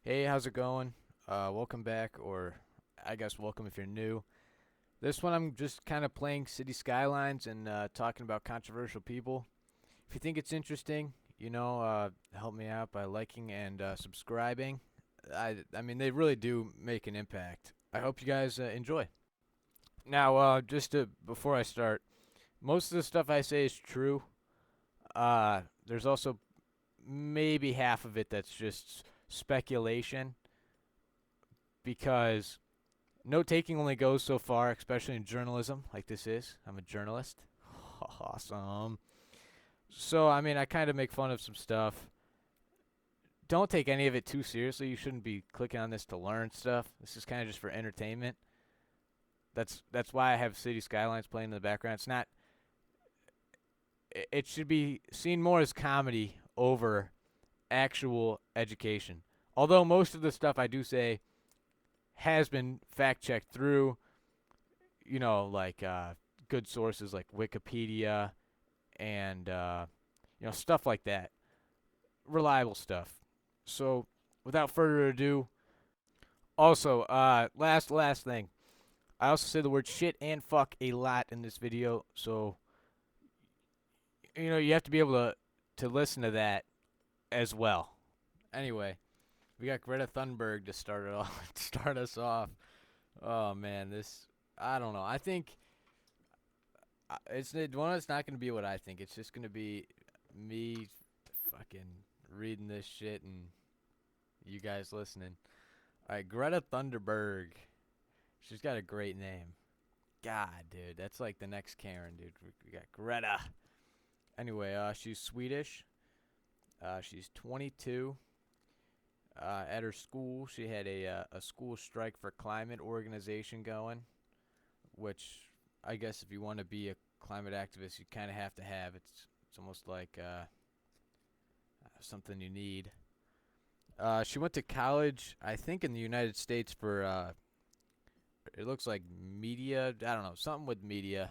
Hey, how's it going? Welcome back, or I guess welcome if you're new. This one I'm just kind of playing City Skylines and talking about controversial people. If you think it's interesting, help me out by liking and subscribing. I mean, they really do make an impact. I hope you guys enjoy. Now, before I start, most of the stuff I say is true. There's also maybe half of it that's just speculation because note taking only goes so far, especially in journalism like this is. I'm a journalist. Awesome. So, I mean, I kind of make fun of some stuff. Don't take any of it too seriously. You shouldn't be clicking on this to learn stuff. This is kind of just for entertainment. That's why I have City Skylines playing in the background. It's not. It should be seen more as comedy over actual education. Although most of the stuff I do say has been fact checked through, good sources like Wikipedia and stuff like that, reliable stuff. So, without further ado, also, last thing, I also say the word shit and fuck a lot in this video, so you have to be able to listen to that as well. Anyway, we got Greta Thunberg to start it off, start us off. Oh man, this I don't know. I think it's not gonna be what I think. It's just gonna be me fucking reading this shit and you guys listening. All right, Greta Thunberg. She's got a great name. God, dude, that's like the next Karen, dude. We got Greta. Anyway, she's Swedish. She's 22. At her school, she had a school strike for climate organization going, which I guess if you want to be a climate activist, you kind of have to have. It's almost like something you need. She went to college, I think, in the United States for it looks like media. I don't know, something with media,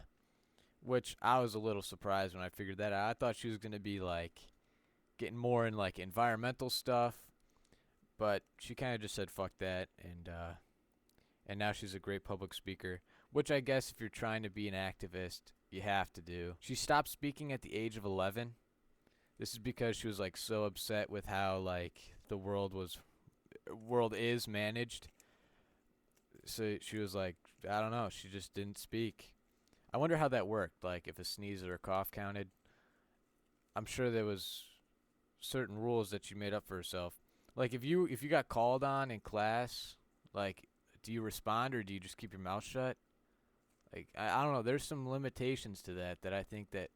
which I was a little surprised when I figured that out. I thought she was gonna be like getting more in like environmental stuff, but she kind of just said fuck that, and now she's a great public speaker, which I guess if you're trying to be an activist, you have to do. She stopped speaking at the age of 11. This is because she was like so upset with how like the world is managed. So she was like, I don't know, she just didn't speak. I wonder how that worked, like if a sneeze or a cough counted. I'm sure there was certain rules that she made up for herself. Like if you got called on in class, like do you respond or do you just keep your mouth shut? Like I don't know, there's some limitations to that I think that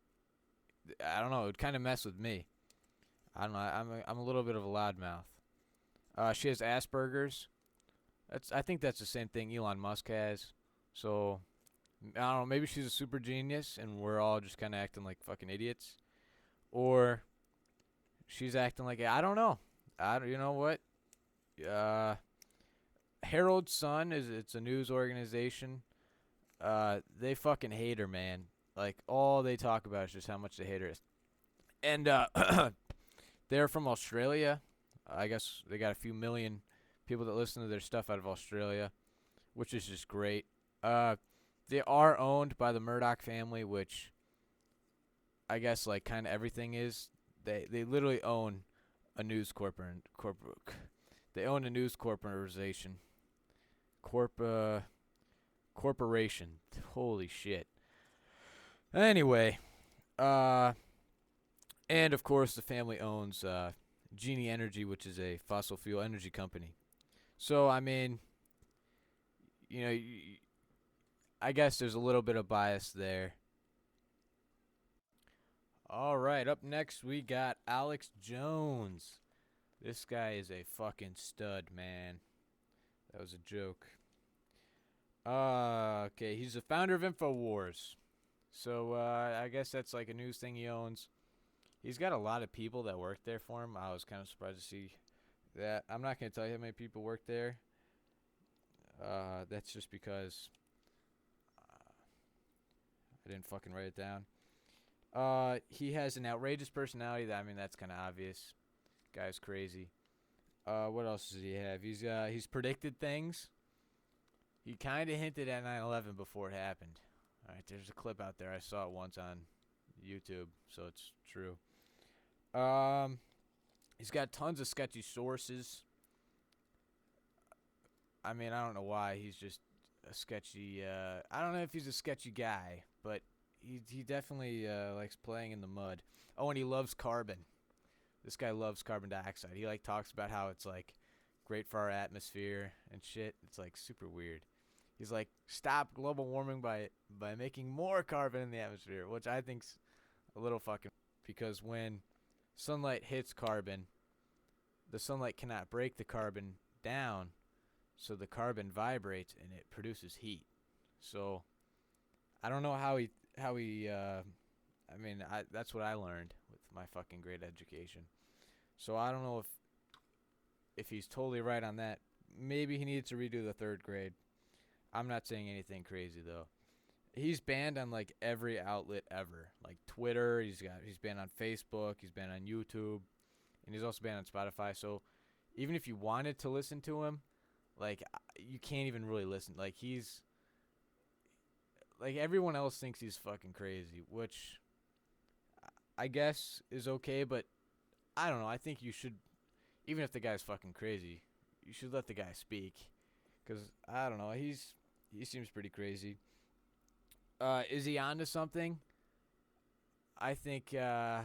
I don't know, it would kind of mess with me. I don't know, I'm a little bit of a loudmouth. She has Asperger's. I think that's the same thing Elon Musk has. So I don't know, maybe she's a super genius and we're all just kind of acting like fucking idiots, or she's acting like I don't know. I don't, you know what? Uh, Herald Sun it's a news organization. They fucking hate her, man. Like all they talk about is just how much they hate her. And they're from Australia. I guess they got a few million people that listen to their stuff out of Australia, which is just great. Uh, they are owned by the Murdoch family, which I guess like kind of everything is. They literally own a news they own a news corporation. Corp corporation. Holy shit. Anyway, uh and of course the family owns Genie Energy, which is a fossil fuel energy company. So I mean, you know, I guess there's a little bit of bias there. All right, up next we got Alex Jones. This guy is a fucking stud, man. That was a joke. Okay, he's the founder of InfoWars. So I guess that's like a news thing he owns. He's got a lot of people that work there for him. I was kind of surprised to see that. I'm not going to tell you how many people work there. That's just because I didn't fucking write it down. He has an outrageous personality. I mean, that's kind of obvious. Guy's crazy. What else does he have? He's predicted things. He kind of hinted at 9/11 before it happened. All right, there's a clip out there. I saw it once on YouTube, so it's true. Um, he's got tons of sketchy sources. I mean, I don't know why. He's just a sketchy. I don't know if he's a sketchy guy, but he definitely likes playing in the mud. Oh, and he loves carbon. This guy loves carbon dioxide. He like talks about how it's like great for our atmosphere and shit. It's like super weird. He's like, stop global warming by making more carbon in the atmosphere, which I think's a little fucking, because when sunlight hits carbon, the sunlight cannot break the carbon down, so the carbon vibrates and it produces heat. So I don't know how he I mean, that's what I learned with my fucking great education. So I don't know if he's totally right on that. Maybe he needs to redo the third grade. I'm not saying anything crazy though. He's banned on like every outlet ever, like Twitter. He's banned on Facebook. He's banned on YouTube, and he's also banned on Spotify. So even if you wanted to listen to him, like you can't even really listen. Like he's like everyone else thinks he's fucking crazy, which I guess is okay, but I don't know. I think you should, even if the guy's fucking crazy, you should let the guy speak, because I don't know. He seems pretty crazy. Is he onto something? I think I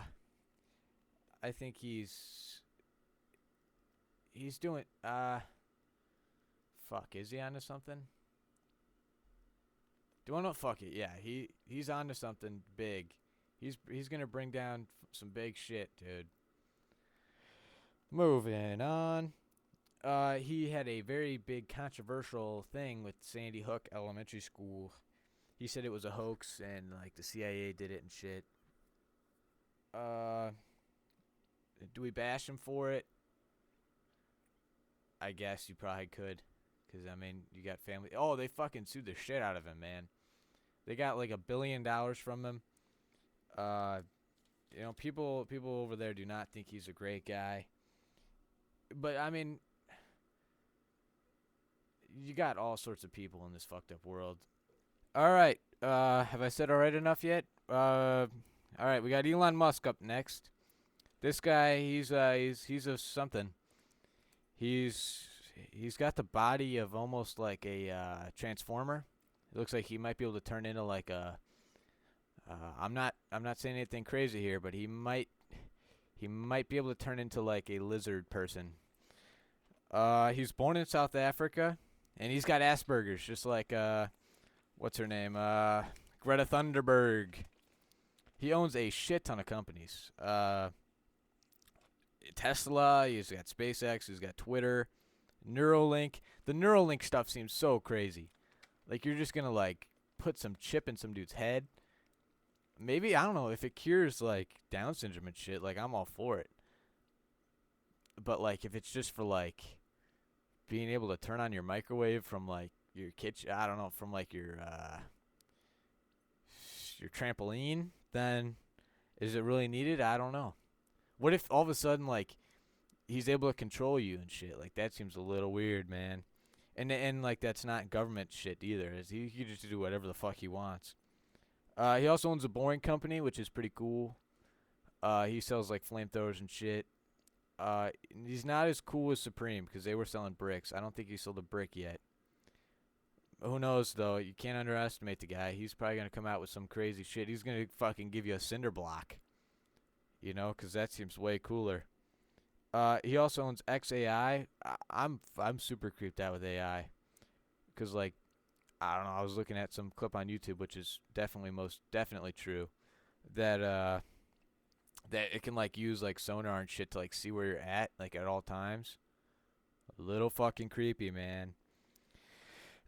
think he's doing fuck. Is he onto something? Do I know? Fuck it. Yeah, he's onto something big. He's gonna bring down some big shit, dude. Moving on. He had a very big controversial thing with Sandy Hook Elementary School. He said it was a hoax and like the CIA did it and shit. Uh, do we bash him for it? I guess you probably could, cause I mean you got family. Oh, they fucking sued the shit out of him, man. They got like $1 billion from him. Uh, people over there do not think he's a great guy. But I mean, you got all sorts of people in this fucked up world. All right. Have I said all right enough yet? All right. We got Elon Musk up next. This guy, he's a something. He's he's got the body of almost like a transformer. It looks like he might be able to turn into like a. I'm not saying anything crazy here, but he might be able to turn into like a lizard person. He's born in South Africa, and he's got Asperger's, just like what's her name? Greta Thunberg. He owns a shit ton of companies. Tesla. He's got SpaceX. He's got Twitter, Neuralink. The Neuralink stuff seems so crazy. Like you're just gonna like put some chip in some dude's head. Maybe I don't know if it cures like Down syndrome and shit. Like I'm all for it. But like if it's just for like being able to turn on your microwave from like your kitchen, I don't know, from like your trampoline, then is it really needed? I don't know. What if all of a sudden like he's able to control you and shit? Like that seems a little weird, man. And like that's not government shit either. Is he can just do whatever the fuck he wants. He also owns a boring company, which is pretty cool. He sells like flamethrowers and shit. He's not as cool as Supreme because they were selling bricks. I don't think he sold a brick yet. Who knows though? You can't underestimate the guy. He's probably gonna come out with some crazy shit. He's gonna fucking give you a cinder block, because that seems way cooler. He also owns XAI. I'm super creeped out with AI, because like I don't know. I was looking at some clip on YouTube, which is most definitely true, that that it can like use like sonar and shit to like see where you're at like at all times. A little fucking creepy, man.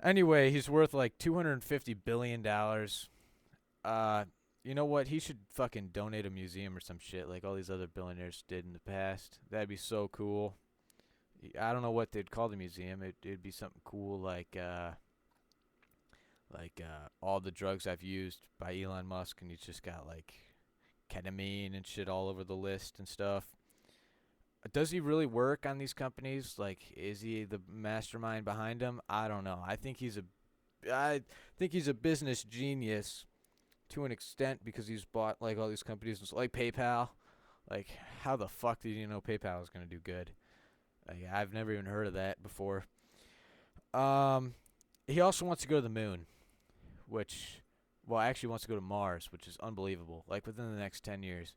Anyway, he's worth like $250 billion. You know what? He should fucking donate a museum or some shit like all these other billionaires did in the past. That'd be so cool. I don't know what they'd call the museum. It'd be something cool like all the drugs I've used by Elon Musk, and he's just got like ketamine and shit all over the list and stuff. Does he really work on these companies? Like, is he the mastermind behind them? I don't know. I think he's a business genius to an extent because he's bought like all these companies like PayPal. Like, how the fuck did you know PayPal was gonna do good? Like, I've never even heard of that before. Um, he also wants to go to the moon, which, well, actually wants to go to Mars, which is unbelievable. Like within the next 10 years.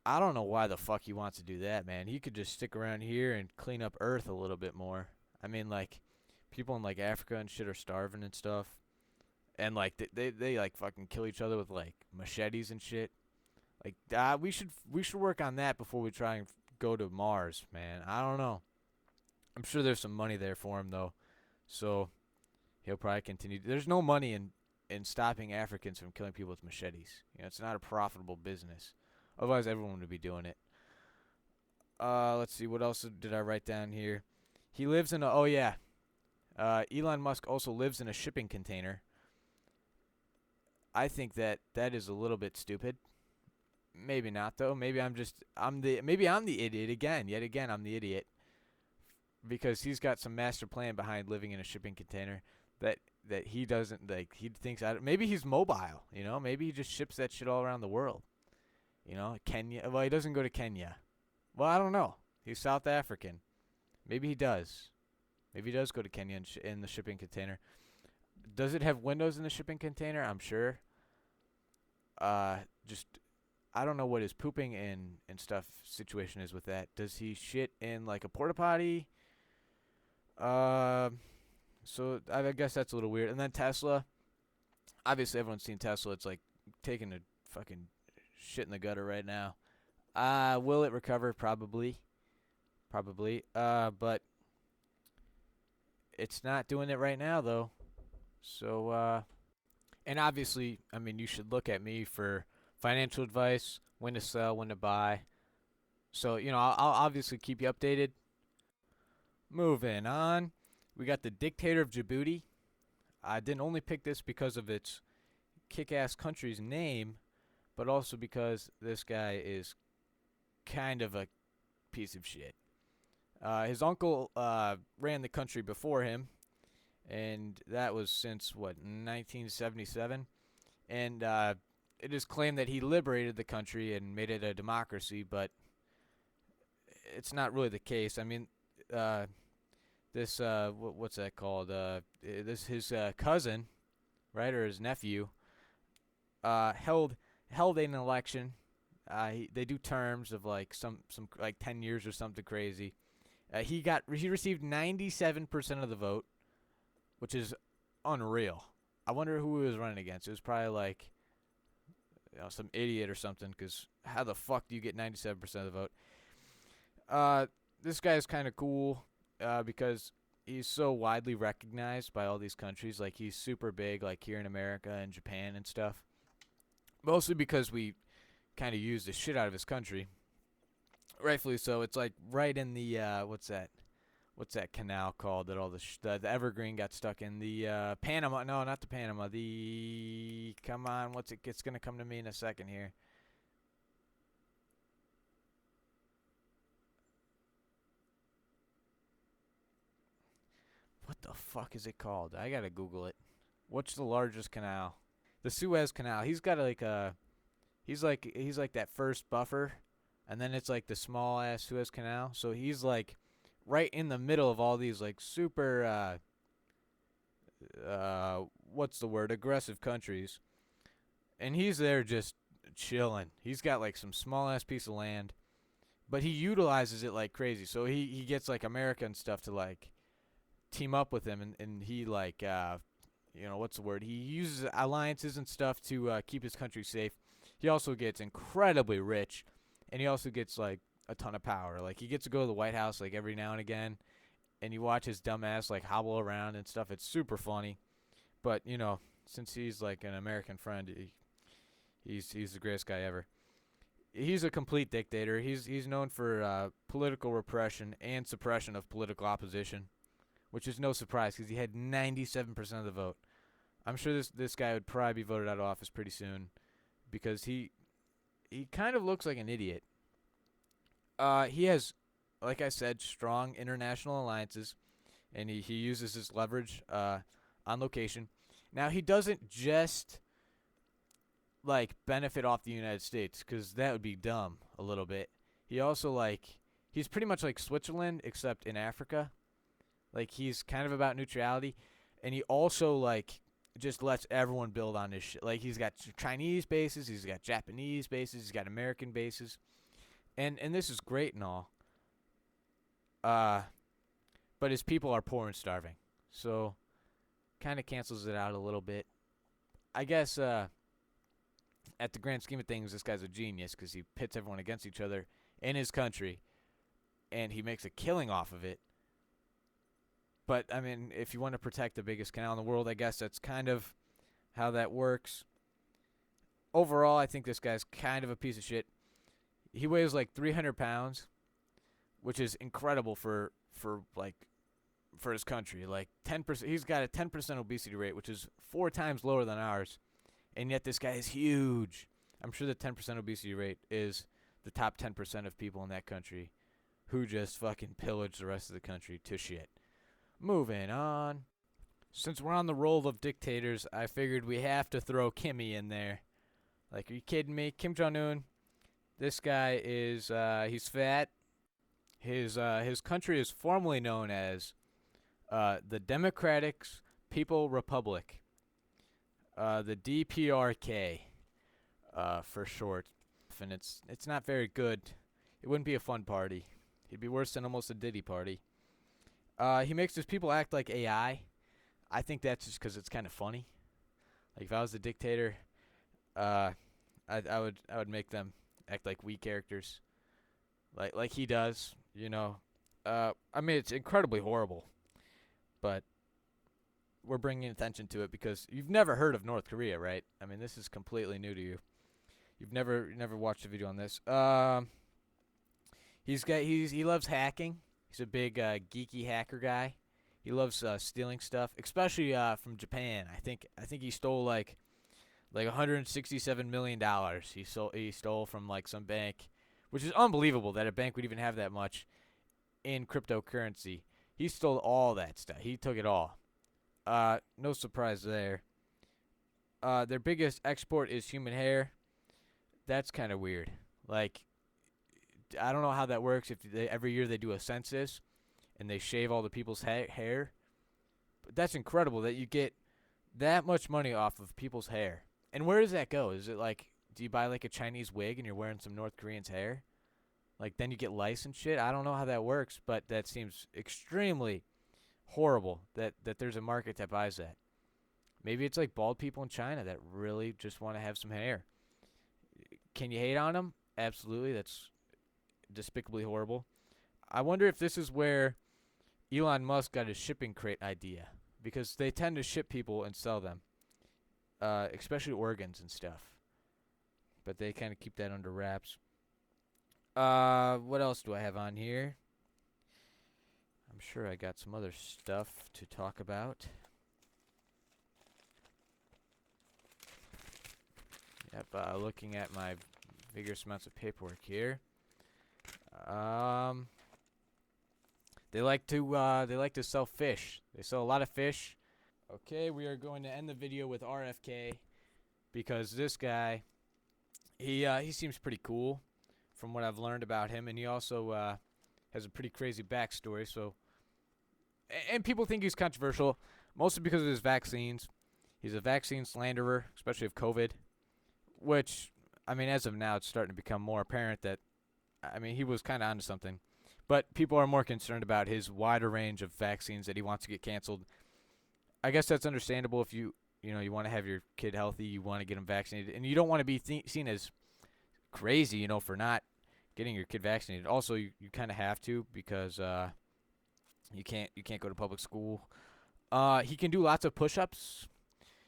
I don't know why the fuck he wants to do that, man. He could just stick around here and clean up Earth a little bit more. I mean, like, people in like Africa and shit are starving and stuff, and like they like fucking kill each other with like machetes and shit. Like, we should work on that before we try and go to Mars, man. I don't know. I'm sure there's some money there for him though, so he'll probably continue. There's no money in stopping Africans from killing people with machetes. You know, it's not a profitable business. Otherwise, everyone would be doing it. Let's see. What else did I write down here? He lives in a. Oh yeah. Elon Musk also lives in a shipping container. I think that is a little bit stupid. Maybe not though. Maybe I'm the idiot again. Yet again, I'm the idiot because he's got some master plan behind living in a shipping container that he doesn't like. He thinks maybe he's mobile. You know, maybe he just ships that shit all around the world. You know, Kenya. Well, he doesn't go to Kenya. Well, I don't know. He's South African. Maybe he does. Maybe he does go to Kenya in the shipping container. Does it have windows in the shipping container? I'm sure. Just I don't know what his pooping and stuff situation is with that. Does he shit in like a porta potty? Uh, so I guess that's a little weird. And then Tesla. Obviously, everyone's seen Tesla. It's like taking a fucking shit in the gutter right now. Will it recover? Probably. Probably. But it's not doing it right now, though. So, and obviously, I mean, you should look at me for financial advice, when to sell, when to buy. So, you know, I'll obviously keep you updated. Moving on. We got the dictator of Djibouti. I didn't only pick this because of its kick-ass country's name, but also because this guy is kind of a piece of shit. His uncle ran the country before him, and that was since, 1977? And it is claimed that he liberated the country and made it a democracy, but it's not really the case. I mean, what's that called? His cousin, right, or his nephew, held an election. They do terms of like some like 10 years or something crazy. He received 97% of the vote, which is unreal. I wonder who he was running against. It was probably like, you know, some idiot or something. Because how the fuck do you get 97% of the vote? This guy is kind of cool because he's so widely recognized by all these countries. Like, he's super big, like here in America and Japan and stuff. Mostly because we kind of use the shit out of his country. Rightfully so. It's like right in the what's that canal called that all the Evergreen got stuck in? The Panama. No, not the Panama. The come on, it's gonna come to me in a second here. What the fuck is it called? I gotta Google it. What's the largest canal? The Suez Canal. He's got like a he's like that first buffer, and then it's like the small ass Suez Canal. So he's like right in the middle of all these like super what's the word, aggressive countries, and he's there just chilling. He's got like some small ass piece of land, but he utilizes it like crazy. So he gets like America and stuff to like team up with him, and he like you know, what's the word? He uses alliances and stuff to keep his country safe. He also gets incredibly rich, and he also gets like a ton of power. Like, he gets to go to the White House like every now and again, and you watch his dumb ass like hobble around and stuff. It's super funny, but you know, since he's like an American friend, he's the greatest guy ever. He's a complete dictator. He's known for political repression and suppression of political opposition, which is no surprise because he had 97% of the vote. I'm sure this guy would probably be voted out of office pretty soon because he kind of looks like an idiot. He has, like I said, strong international alliances, and he uses his leverage on location. Now he doesn't just like benefit off the United States because that would be dumb a little bit. He also he's pretty much like Switzerland except in Africa. Like he's kind of about neutrality, and he also just lets everyone build on his shit. Like he's got Chinese bases, he's got Japanese bases, he's got American bases, and this is great and all. Uh, but his people are poor and starving, so kind of cancels it out a little bit. I guess at the grand scheme of things, this guy's a genius because he pits everyone against each other in his country, and he makes a killing off of it. But I mean, if you want to protect the biggest canal in the world, I guess that's kind of how that works. Overall, I think this guy's kind of a piece of shit. He weighs like 300 pounds, which is incredible for his country. Like 10%, he's got a 10% obesity rate, which is 4 times lower than ours, and yet this guy is huge. I'm sure the 10% obesity rate is the top 10% of people in that country who just fucking pillage the rest of the country to shit. Moving on. Since we're on the roll of dictators, I figured we have to throw Kimmy in there. Like, are you kidding me? Kim Jong-un. This guy is, he's fat. His country is formally known as the Democratic People Republic, the DPRK, for short. And it's not very good. It wouldn't be a fun party. It'd be worse than almost a Diddy party. He makes his people act like AI. I think that's just because it's kind of funny. Like if I was the dictator, I would make them act like we characters, like he does. You know, I mean it's incredibly horrible, but we're bringing attention to it because you've never heard of North Korea, right? I mean this is completely new to you. You've never watched a video on this. He loves hacking. He's a big geeky hacker guy. He loves stealing stuff, especially from Japan. I think he stole like $167 million. He stole from like some bank, which is unbelievable that a bank would even have that much in cryptocurrency. He stole all that stuff. He took it all. No surprise there. Their biggest export is human hair. That's kind of weird. Like, I don't know how that works. If every year they do a census and they shave all the people's hair, but that's incredible that you get that much money off of people's hair. And where does that go? Is it like, do you buy like a Chinese wig and you're wearing some North Korean's hair? Like then you get lice and shit? I don't know how that works, but that seems extremely horrible that there's a market that buys that. Maybe it's like bald people in China that really just want to have some hair. Can you hate on them? Absolutely. That's despicably horrible. I wonder if this is where Elon Musk got his shipping crate idea, because they tend to ship people and sell them, especially organs and stuff. But they kind of keep that under wraps. What else do I have on here? I'm sure I got some other stuff to talk about. Yep, looking at my vigorous amounts of paperwork here. They like to sell fish. They sell a lot of fish. Okay, we are going to end the video with RFK because this guy, he seems pretty cool from what I've learned about him, and he also has a pretty crazy backstory. So, and people think he's controversial, mostly because of his vaccines. He's a vaccine slanderer, especially of COVID, which, I mean, as of now, it's starting to become more apparent that, I mean, he was kind of onto something. But people are more concerned about his wider range of vaccines that he wants to get canceled. I guess that's understandable if you want to have your kid healthy, you want to get him vaccinated, and you don't want to be seen as crazy, for not getting your kid vaccinated. Also, you kind of have to because you can't go to public school. He can do lots of push-ups.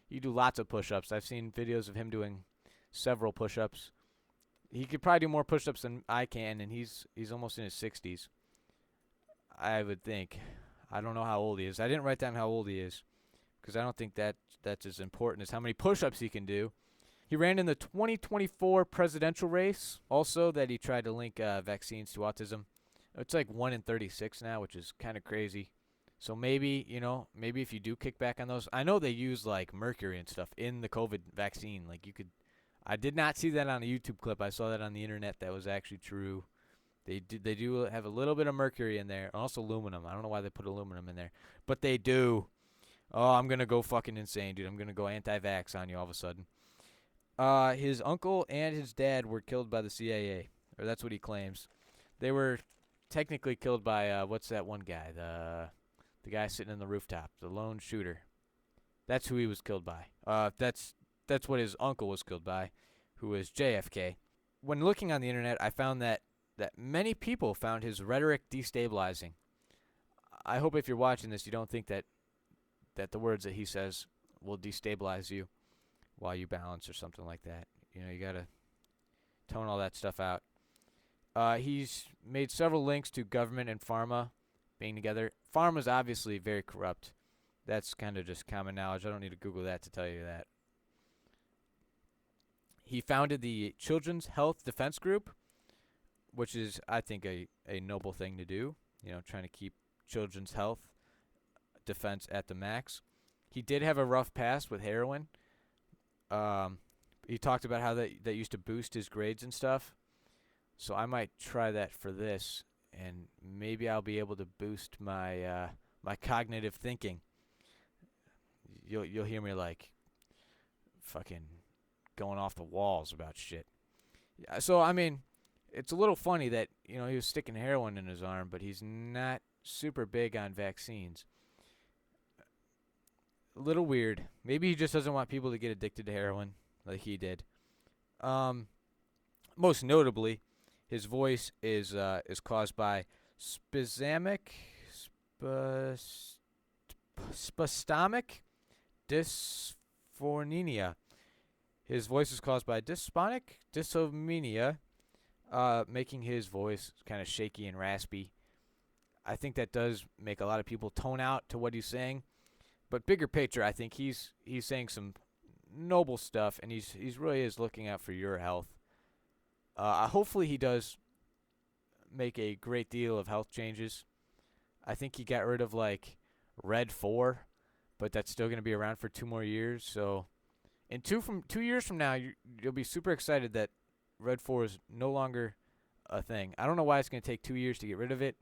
He do lots of push-ups. I've seen videos of him doing several push-ups. He could probably do more push-ups than I can, and he's almost in his 60s, I would think. I don't know how old he is. I didn't write down how old he is because I don't think that's as important as how many push-ups he can do. He ran in the 2024 presidential race. Also, that he tried to link vaccines to autism. It's like 1 in 36 now, which is kind of crazy. So maybe, maybe if you do kick back on those, I know they use like mercury and stuff in the COVID vaccine. Like you could, I did not see that on a YouTube clip. I saw that on the internet. That was actually true. They do have a little bit of mercury in there, also aluminum. I don't know why they put aluminum in there, but they do. Oh, I'm gonna go fucking insane, dude. I'm gonna go anti-vax on you all of a sudden. His uncle and his dad were killed by the CIA, or that's what he claims. They were technically killed by what's that one guy? The guy sitting in the rooftop, the lone shooter. That's who he was killed by. That's what his uncle was killed by, who was JFK. When looking on the internet, I found that many people found his rhetoric destabilizing. I hope if you're watching this, you don't think that the words that he says will destabilize you while you balance or something like that. You gotta tone all that stuff out. He's made several links to government and pharma being together. Pharma's obviously very corrupt. That's kind of just common knowledge. I don't need to Google that to tell you that. He founded the Children's Health Defense Group, which is, I think, a noble thing to do. Trying to keep children's health defense at the max. He did have a rough past with heroin. He talked about how that used to boost his grades and stuff. So I might try that for this, and maybe I'll be able to boost my my cognitive thinking. You'll hear me like fucking going off the walls about shit. So I mean, it's a little funny that he was sticking heroin in his arm, but he's not super big on vaccines. A little weird. Maybe he just doesn't want people to get addicted to heroin like he did. Most notably, his voice is caused by spastic dysphonia. His voice is caused by dysponic dysomnia, making his voice kind of shaky and raspy. I think that does make a lot of people tone out to what he's saying. But bigger picture, I think he's saying some noble stuff, and he's really is looking out for your health. Hopefully he does make a great deal of health changes. I think he got rid of like Red 4, but that's still going to be around for 2 more years. So in 2 years from now, you'll be super excited that Red 4 is no longer a thing. I don't know why it's going to take 2 years to get rid of it.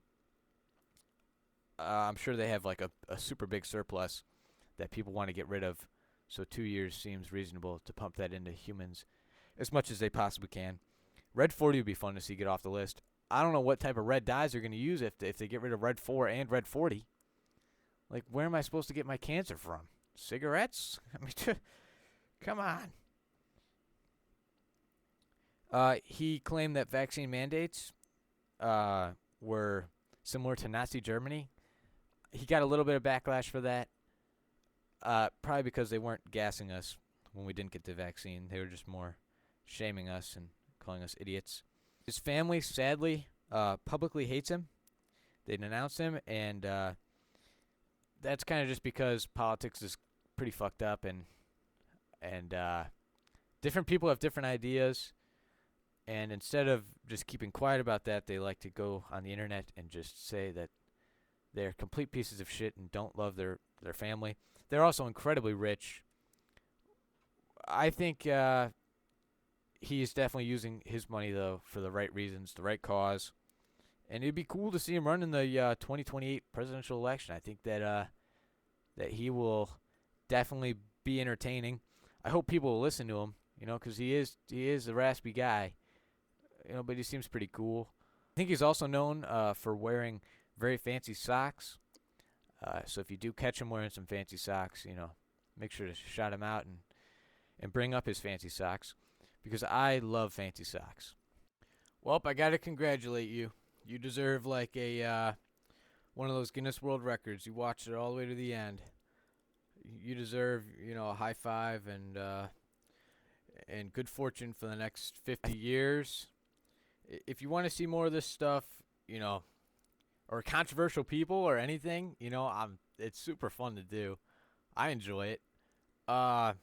I'm sure they have like a super big surplus that people want to get rid of. So 2 years seems reasonable to pump that into humans as much as they possibly can. Red 40 would be fun to see get off the list. I don't know what type of red dyes they're going to use if they get rid of Red 4 and Red 40. Like, where am I supposed to get my cancer from? Cigarettes? I mean, come on. He claimed that vaccine mandates were similar to Nazi Germany. He got a little bit of backlash for that. Probably because they weren't gassing us when we didn't get the vaccine. They were just more shaming us and calling us idiots. His family, sadly, publicly hates him. They denounce him, and that's kind of just because politics is pretty fucked up, and different people have different ideas. And instead of just keeping quiet about that, they like to go on the internet and just say that they're complete pieces of shit and don't love their family. They're also incredibly rich. I think he is definitely using his money, though, for the right reasons, the right cause. And it'd be cool to see him run in the 2028 presidential election. I think that he will definitely be entertaining. I hope people will listen to him, because he is a raspy guy, but he seems pretty cool. I think he's also known for wearing very fancy socks. So if you do catch him wearing some fancy socks, make sure to shout him out and bring up his fancy socks, because I love fancy socks. Well, I got to congratulate you. You deserve like a one of those Guinness World Records. You watched it all the way to the end. You deserve, a high five and good fortune for the next 50 years. If you want to see more of this stuff, or controversial people or anything, it's super fun to do. I enjoy it. Let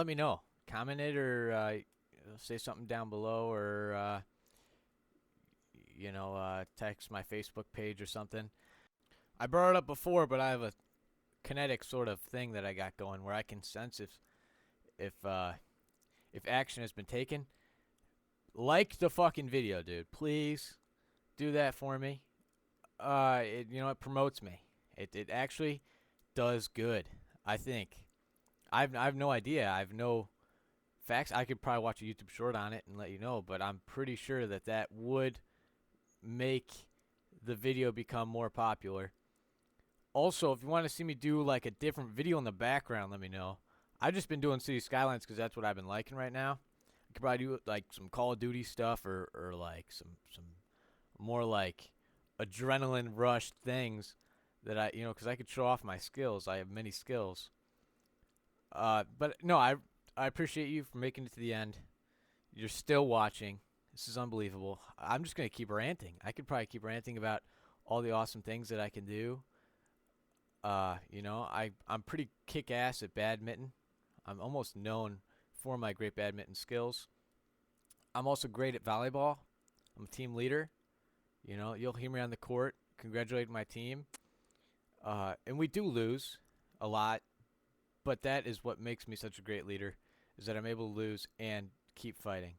me know. comment it or say something down below, or text my Facebook page or something. I brought it up before, but I have a kinetic sort of thing that I got going where I can sense if action has been taken. Like the fucking video, dude. Please do that for me. It promotes me. It actually does good, I think. I've no idea. I've no facts. I could probably watch a YouTube short on it and let you know, but I'm pretty sure that would make the video become more popular. Also, if you want to see me do like a different video in the background, let me know. I've just been doing City Skylines because that's what I've been liking right now. I could probably do like some Call of Duty stuff or like some more like adrenaline rush things that because I could show off my skills. I have many skills. But no, I appreciate you for making it to the end. You're still watching. This is unbelievable. I'm just gonna keep ranting. I could probably keep ranting about all the awesome things that I can do. I'm pretty kick-ass at badminton. I'm almost known for my great badminton skills. I'm also great at volleyball. I'm a team leader. You'll hear me on the court congratulating my team. And we do lose a lot, but that is what makes me such a great leader, is that I'm able to lose and keep fighting.